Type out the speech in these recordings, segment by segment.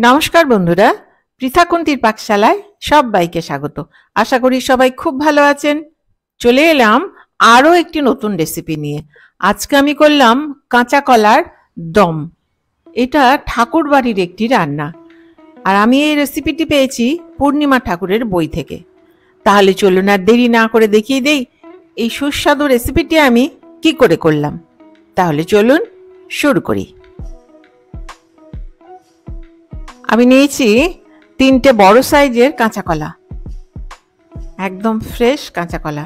নমস্কার বন্ধুরা, পৃথাকুন্তির পাকশালায় সবাইকে স্বাগত। আশা করি সবাই খুব ভালো আছেন। চলে এলাম আরও একটি নতুন রেসিপি নিয়ে। আজকে আমি করলাম কাঁচা কলার দম। এটা ঠাকুর বাড়ির একটি রান্না, আর আমি এই রেসিপিটি পেয়েছি পূর্ণিমা ঠাকুরের বই থেকে। তাহলে চলুন আর দেরি না করে দেখিয়ে দেই এই সুস্বাদু রেসিপিটি আমি কি করে করলাম। তাহলে চলুন শুরু করি। আমি নিয়েছি 3টে বড় সাইজের কাঁচা কলা, একদম ফ্রেশ কাঁচা কলা।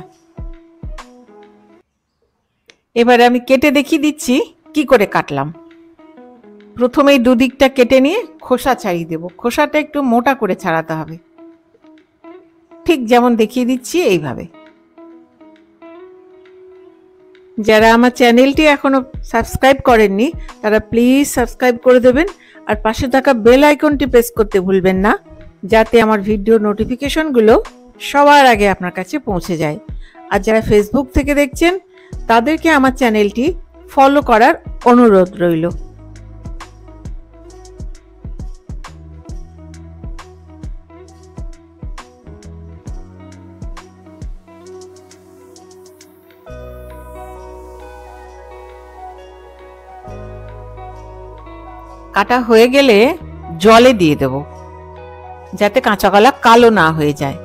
এবারে আমি কেটে দেখিয়ে দিচ্ছি কি করে কাটলাম। প্রথমেই দুদিকটা কেটে নিয়ে খোসা ছাড়িয়ে দেব। খোসাটা একটু মোটা করে ছাড়াতে হবে, ঠিক যেমন দেখিয়ে দিচ্ছি এইভাবে। যারা আমার চ্যানেলটি এখনো সাবস্ক্রাইব করেননি তারা প্লিজ সাবস্ক্রাইব করে দেবেন, আর পাশে থাকা বেল আইকনটি প্রেস করতে ভুলবেন না, যাতে আমার ভিডিও নোটিফিকেশনগুলো সবার আগে আপনার কাছে পৌঁছে যায়। আর যারা ফেসবুক থেকে দেখছেন তাদেরকে আমার চ্যানেলটি ফলো করার অনুরোধ রইল। কাটা হয়ে গেলে জলে দিয়ে দেব, যাতে কাঁচা কলা কালো না হয়ে যায়।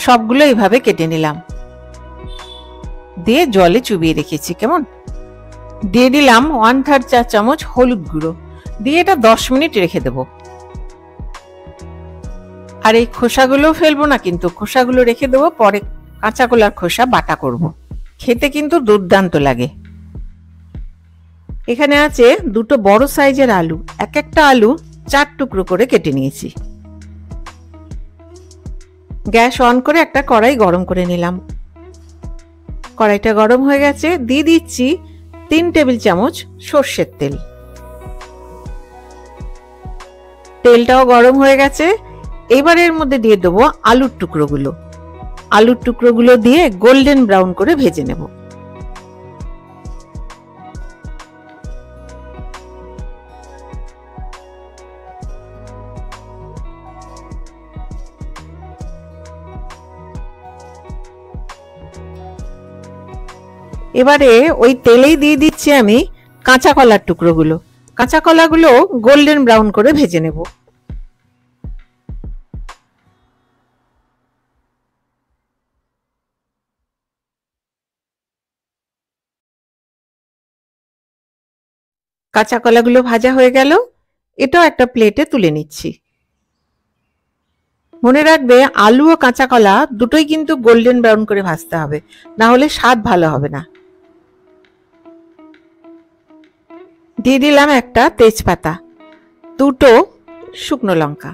সবগুলো এইভাবে কেটে নিলাম, দিয়ে জলে চুবিয়ে রেখেছি। কেমন দিয়ে দিলাম 1/3 চা চামচ হলুদ গুঁড়ো, দিয়ে এটা 10 মিনিট রেখে দেব। আর এই খোসাগুলো ফেলবো না, কিন্তু খোসাগুলো রেখে দেবো, পরে কাঁচা কলার খোসা বাটা করব। খেতে কিন্তু দুর্দান্ত লাগে। এখানে আছে 2টো বড় সাইজের আলু, এক একটা আলু 4 টুকরো করে কেটে নিয়েছি। গ্যাস অন করে একটা কড়াই গরম করে নিলাম। কড়াইটা গরম হয়ে গেছে, দিয়ে দিচ্ছি 3 টেবিল চামচ সর্ষের তেল। তেলটাও গরম হয়ে গেছে। এবার এর মধ্যে দিয়ে দেবো আলুর টুকরোগুলো। আলুর টুকরোগুলো দিয়ে গোল্ডেন ব্রাউন করে ভেজে নেব। এবারে ওই তেলেই দিয়ে দিচ্ছি আমি কাঁচা কলার টুকরোগুলো। কাঁচা কলাগুলো গোল্ডেন ব্রাউন করে ভেজে নেব। কাঁচা কলাগুলো ভাজা হয়ে গেল, এটাও একটা প্লেটে তুলে নিচ্ছি। মনে রাখবে আলু ও কাঁচা কলা দুটোই কিন্তু গোল্ডেন ব্রাউন করে ভাজতে হবে, না হলে স্বাদ ভালো হবে না। দিয়ে দিলাম একটা তেজপাতা, 2টো শুকনো লঙ্কা,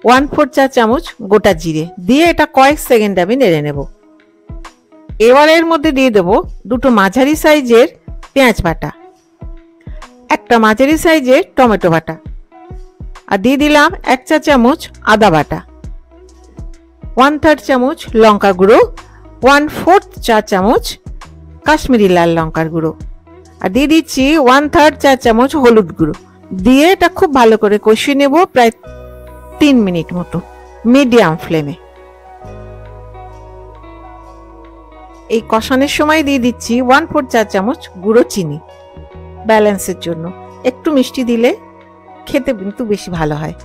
1/4 চা চামচ গোটা জিরে, দিয়ে এটা কয়েক সেকেন্ড আমি নেড়ে নেব। এবার এর মধ্যে দিয়ে দেব 2টো মাঝারি সাইজের পেঁয়াজ বাটা, একটা মাঝারি সাইজের টমেটো বাটা, আর দিয়ে দিলাম 1 চা চামচ আদা বাটা, 1/3 চামচ লঙ্কা গুঁড়ো, 1/4 চা চামচ কাশ্মীরি লাল লঙ্কার গুঁড়ো, আর দিয়ে দিচ্ছি 1/3 চা চামচ হলুদ গুঁড়ো। দিয়ে এটা খুব ভালো করে কষিয়ে নেব, প্রায় 3 মিনিট মতো মিডিয়াম ফ্লেমে। এই কষানোর সময় দিয়ে দিচ্ছি 1/4 চা চামচ গুঁড়ো চিনি, ব্যালেন্সের জন্য। একটু মিষ্টি দিলে খেতে কিন্তু বেশি ভালো হয়।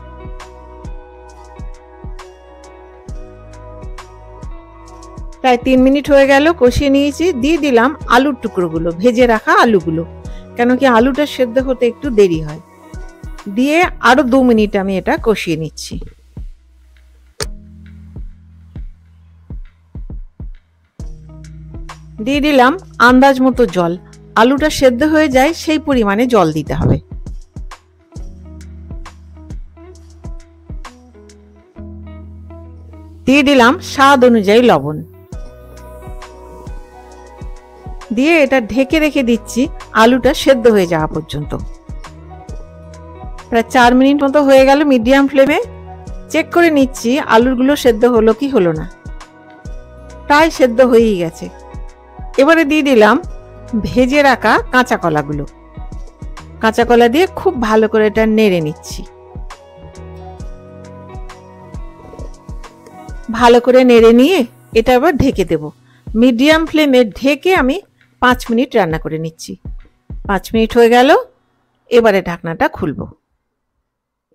প্রায় 3 মিনিট হয়ে গেল, কষিয়ে নিয়েছি। দিয়ে দিলাম আলুর টুকরোগুলো, ভেজে রাখা আলুগুলো, কেন কি আলুটা সেদ্ধ হতে একটু দেরি হয়। দিয়ে আরো 2 মিনিট আমি এটা কষিয়ে নিচ্ছি। দিয়ে দিলাম আন্দাজ মতো জল, আলুটা সেদ্ধ হয়ে যায় সেই পরিমাণে জল দিতে হবে। দিয়ে দিলাম স্বাদ অনুযায়ী লবণ, দিয়ে এটা ঢেকে রেখে দিচ্ছি আলুটা সেদ্ধ হয়ে যাওয়া পর্যন্ত। প্রায় 4 মিনিট মতো হয়ে গেল মিডিয়াম ফ্লেমে। চেক করে নিচ্ছি আলুগুলো সেদ্ধ হলো কি হলো না। প্রায় সেদ্ধ হয়েই গেছে। এবারে দিয়ে দিলাম ভেজে রাখা কাঁচা কলাগুলো, কাঁচা কলা দিয়ে খুব ভালো করে এটা নেড়ে নিচ্ছি। ভালো করে নেড়ে নিয়ে এটা আবার ঢেকে দেব। মিডিয়াম ফ্লেমে ঢেকে আমি 5 মিনিট রান্না করে নিচ্ছি। 5 মিনিট হয়ে গেল, এবারে ঢাকনাটা খুলব।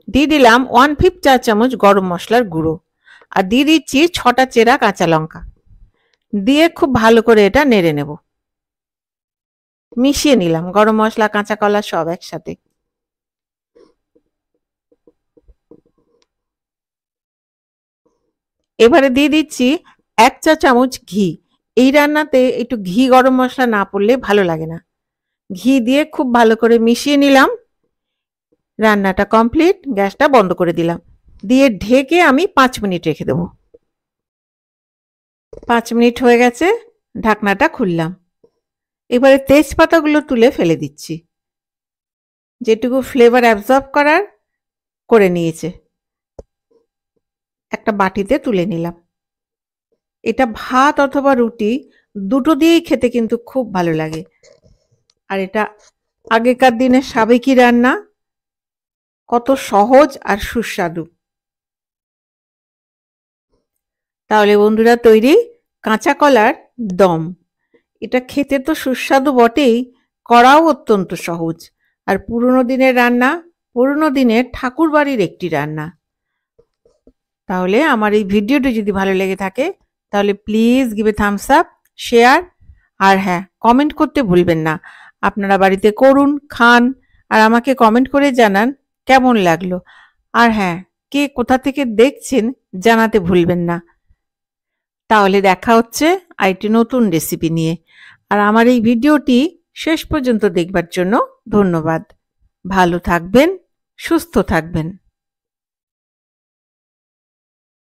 দিয়ে দিলাম 1/5 চা চামচ গরম মশলার গুঁড়ো আর দিয়ে দিচ্ছি 6টা চেরা কাঁচা লঙ্কা। দিয়ে খুব ভালো করে এটা নেড়ে নেব। মিশিয়ে নিলাম গরম মশলা, কাঁচা কলা সব একসাথে। এবারে দিয়ে দিচ্ছি 1 চা চামচ ঘি। এই রান্নাতে একটু ঘি গরম মশলা না পড়লে ভালো লাগে না। ঘি দিয়ে খুব ভালো করে মিশিয়ে নিলাম। রান্নাটা কমপ্লিট, গ্যাসটা বন্ধ করে দিলাম। দিয়ে ঢেকে আমি 5 মিনিট রেখে দেব। 5 মিনিট হয়ে গেছে, ঢাকনাটা খুললাম। এবারে তেজপাতাগুলো তুলে ফেলে দিচ্ছি। যেটুকু ফ্লেভার অ্যাবজর্ব করার করে নিয়েছে। একটা বাটিতে তুলে নিলাম। এটা ভাত অথবা রুটি দুটো দিয়েই খেতে কিন্তু খুব ভালো লাগে। আর এটা আগেকার দিনের সাবেকি রান্না, কত সহজ আর সুস্বাদু। তাহলে বন্ধুরা তৈরি কাঁচা কলার দম। এটা খেতে তো সুস্বাদু বটেই, করাও অত্যন্ত সহজ। আর পুরনো দিনের রান্না, পুরনো দিনের ঠাকুর বাড়ির একটি রান্না। তাহলে আমার এই ভিডিওটি যদি ভালো লেগে থাকে তাহলে please give a thumbs up, share আর হ্যাঁ, কমেন্ট করতে ভুলবেন না। আপনারা বাড়িতে করুন, খান আর আমাকে কমেন্ট করে জানান কেমন লাগলো। আর হ্যাঁ, কে কোথা থেকে দেখছেন জানাতে ভুলবেন না। তাহলে দেখা হচ্ছে আরেকটি নতুন রেসিপি নিয়ে। আর আমার এই ভিডিওটি শেষ পর্যন্ত দেখবার জন্য ধন্যবাদ। ভালো থাকবেন, সুস্থ থাকবেন।